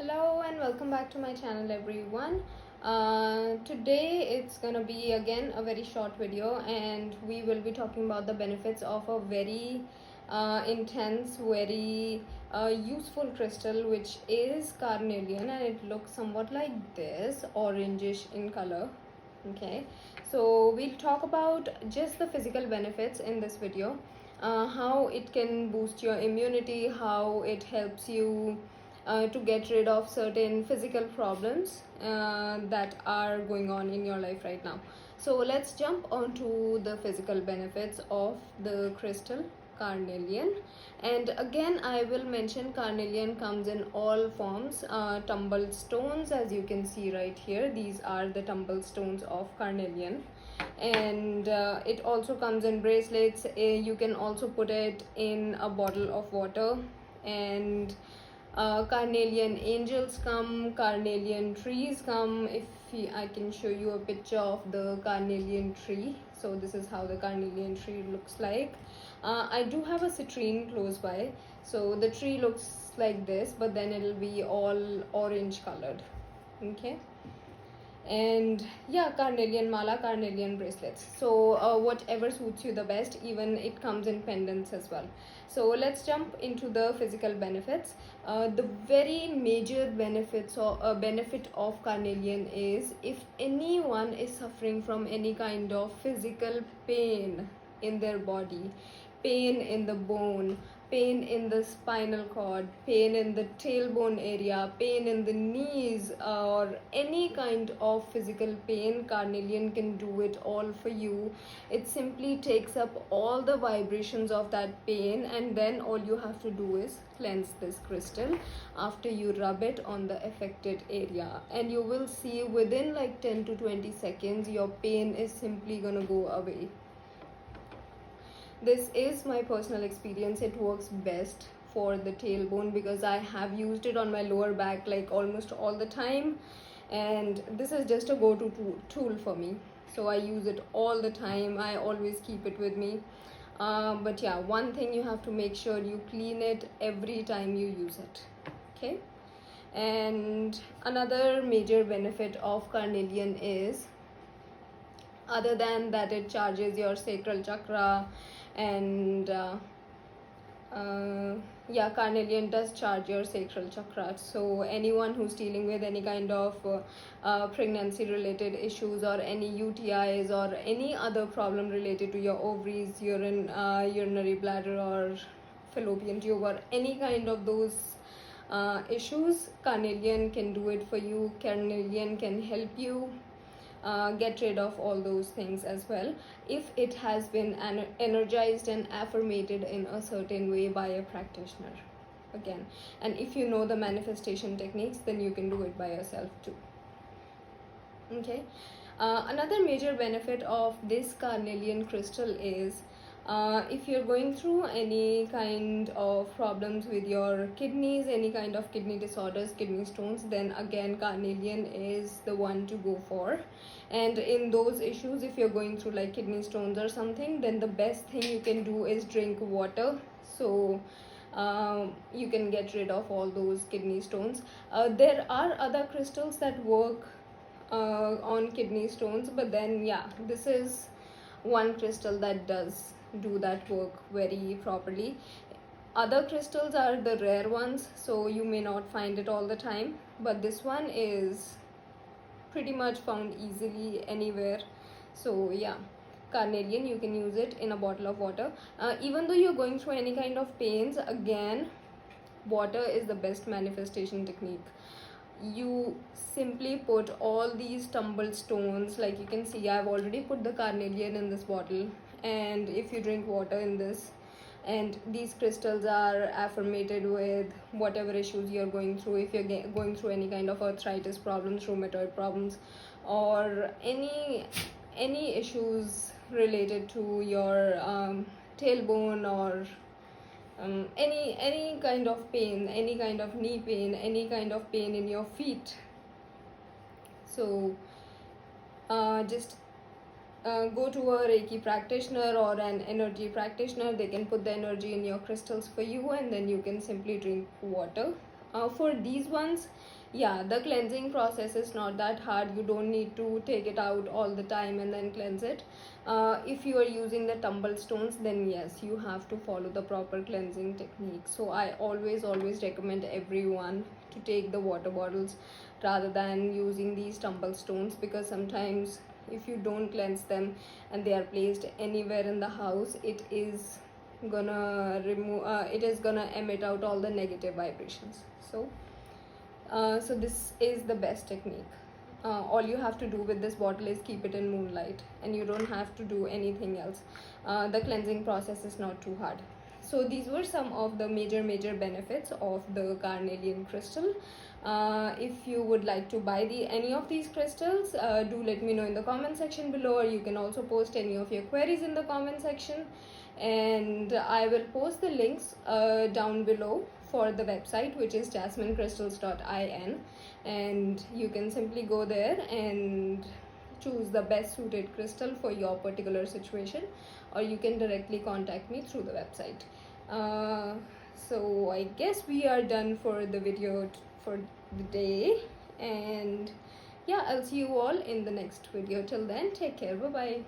Hello and welcome back to my channel everyone. Today it's gonna be again a very short video and we will be talking about the benefits of a very intense, very useful crystal, which is carnelian, and it looks somewhat like this, orangish in color. Okay, so we'll talk about just the physical benefits in this video, how it can boost your immunity, how it helps you to get rid of certain physical problems that are going on in your life right now. So let's jump onto the physical benefits of the crystal carnelian. And again, I will mention carnelian comes in all forms. Tumbled stones, as you can see right here, these are the tumbled stones of carnelian. And it also comes in bracelets. You can also put it in a bottle of water. And carnelian angels come, carnelian trees come. I can show you a picture of the carnelian tree. So this is how the carnelian tree looks like. I do have a citrine close by, so the tree looks like this, but then it'll be all orange colored. Okay, and yeah, carnelian mala, carnelian bracelets, so whatever suits you the best. Even it comes in pendants as well. So let's jump into the physical benefits. The very major benefits or benefit of carnelian is, if anyone is suffering from any kind of physical pain in their body, pain in the bone, pain in the spinal cord, pain in the tailbone area, pain in the knees, or any kind of physical pain, carnelian can do it all for you. It simply takes up all the vibrations of that pain, and then all you have to do is cleanse this crystal after you rub it on the affected area, and you will see within like 10 to 20 seconds your pain is simply gonna go away. This is my personal experience. It works best for the tailbone because I have used it on my lower back like almost all the time, and this is just a go-to tool for me. So I use it all the time. I always keep it with me. But yeah, one thing, you have to make sure you clean it every time you use it. Okay. And another major benefit of carnelian is, other than that it charges your sacral chakra, and yeah, carnelian does charge your sacral chakra. So anyone who's dealing with any kind of pregnancy related issues, or any UTIs, or any other problem related to your ovaries, urinary bladder, or fallopian tube, or any kind of those issues, carnelian can do it for you. Carnelian can help you get rid of all those things as well, if it has been energized and affirmated in a certain way by a practitioner. Again, and if you know the manifestation techniques, then you can do it by yourself too. Okay. Another major benefit of this carnelian crystal is, if you're going through any kind of problems with your kidneys, any kind of kidney disorders, kidney stones, then again carnelian is the one to go for. And in those issues, if you're going through like kidney stones or something, then the best thing you can do is drink water. So you can get rid of all those kidney stones. There are other crystals that work on kidney stones, but then yeah, this is one crystal that does do that work very properly. Other crystals are the rare ones, so you may not find it all the time, but this one is pretty much found easily anywhere. So yeah, carnelian, you can use it in a bottle of water. Even though you're going through any kind of pains, again, water is the best manifestation technique. You simply put all these tumbled stones, like you can see I've already put the carnelian in this bottle, and if you drink water in this, and these crystals are affirmated with whatever issues you're going through, if you're going through any kind of arthritis problems, rheumatoid problems, or any issues related to your tailbone, or any kind of pain, any kind of knee pain, any kind of pain in your feet. So just go to a Reiki practitioner or an energy practitioner. They can put the energy in your crystals for you, and then you can simply drink water. For these ones, yeah, the cleansing process is not that hard. You don't need to take it out all the time and then cleanse it. If you are using the tumble stones, then yes, you have to follow the proper cleansing technique. So I always recommend everyone to take the water bottles rather than using these tumble stones, because sometimes if you don't cleanse them and they are placed anywhere in the house, it is gonna emit out all the negative vibrations. So this is the best technique. All you have to do with this bottle is keep it in moonlight, and you don't have to do anything else. The cleansing process is not too hard. So these were some of the major benefits of the carnelian crystal. If you would like to buy any of these crystals, do let me know in the comment section below, or you can also post any of your queries in the comment section, and I will post the links down below for the website, which is jasminecrystals.in, and you can simply go there and choose the best suited crystal for your particular situation, or you can directly contact me through the website. So I guess we are done for the video for the day, and yeah, I'll see you all in the next video. Till then, take care. Bye bye.